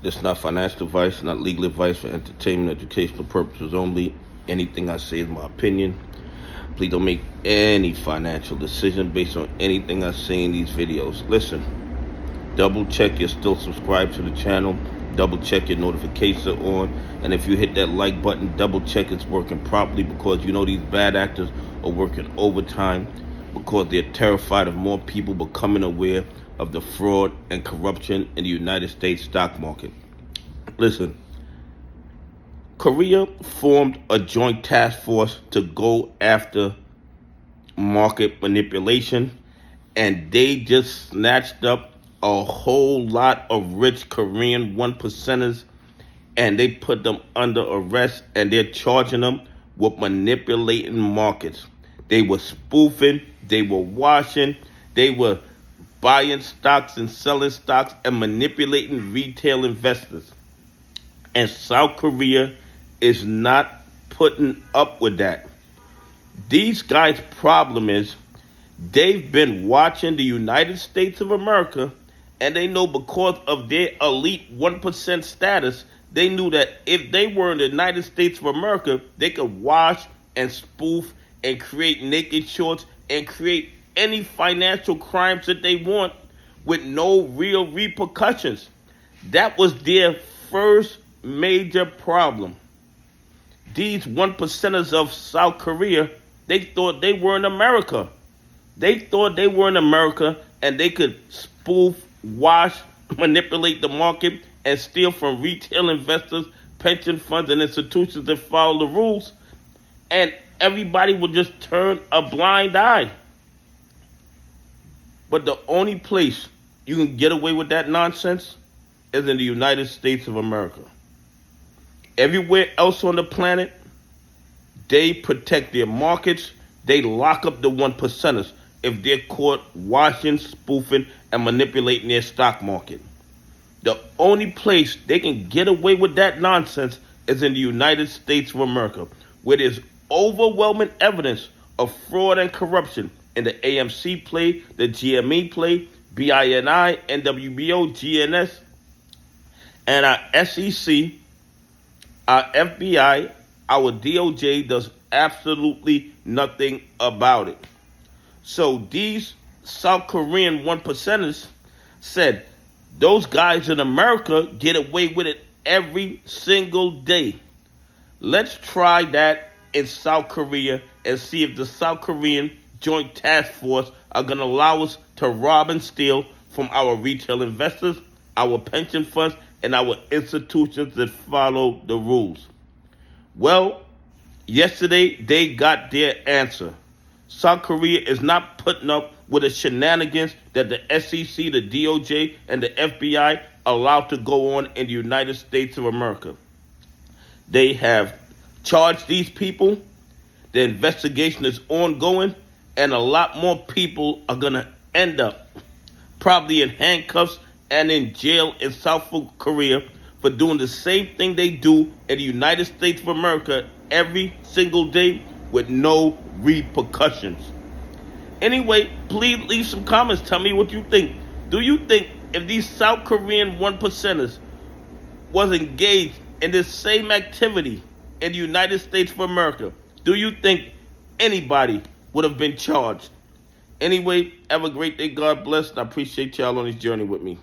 This is not financial advice, not legal advice for entertainment, educational purposes only. Anything I say is my opinion. Please don't make any financial decision based on anything I say in these videos. Listen, double check you're still subscribed to the channel. Double check your notifications are on. And if you hit that like button, double check it's working properly, because you know these bad actors are working overtime because they're terrified of more people becoming aware of the fraud and corruption in the United States stock market. Listen, Korea formed a joint task force to go after market manipulation, and they just snatched up a whole lot of rich Korean 1%ers, and they put them under arrest, and they're charging them with manipulating markets. They were spoofing, they were washing, they were buying stocks and selling stocks and manipulating retail investors. And South Korea is not putting up with that. These guys' problem is they've been watching the United States of America, and they know because of their elite 1% status, they knew that if they were in the United States of America, they could wash and spoof and create naked shorts and create any financial crimes that they want with no real repercussions. That was their first major problem. These 1%ers of South Korea, they thought they were in America. They thought they were in America and they could spoof, wash, manipulate the market, and steal from retail investors, pension funds, and institutions that follow the rules. And everybody would just turn a blind eye. But the only place you can get away with that nonsense is in the United States of America. Everywhere else on the planet, they protect their markets. They lock up the 1%ers if they're caught washing, spoofing, and manipulating their stock market. The only place they can get away with that nonsense is in the United States of America, where there's overwhelming evidence of fraud and corruption in the AMC play, the GME play, BINI, NWBO, GNS, and our SEC, our FBI, our DOJ does absolutely nothing about it. So these South Korean 1%ers said those guys in America get away with it every single day. Let's try that in South Korea and see if the South Korean Joint Task Force are going to allow us to rob and steal from our retail investors, our pension funds, and our institutions that follow the rules. Well, yesterday they got their answer. South Korea is not putting up with the shenanigans that the SEC, the DOJ, and the FBI allowed to go on in the United States of America. They have charged these people. The investigation is ongoing, and a lot more people are going to end up probably in handcuffs and in jail in South Korea for doing the same thing they do in the United States of America every single day with no repercussions. Anyway, please leave some comments. Tell me what you think. Do you think if these South Korean 1%ers was engaged in this same activity in the United States of America, do you think anybody would have been charged? Anyway, have a great day. God bless. And I appreciate y'all on this journey with me.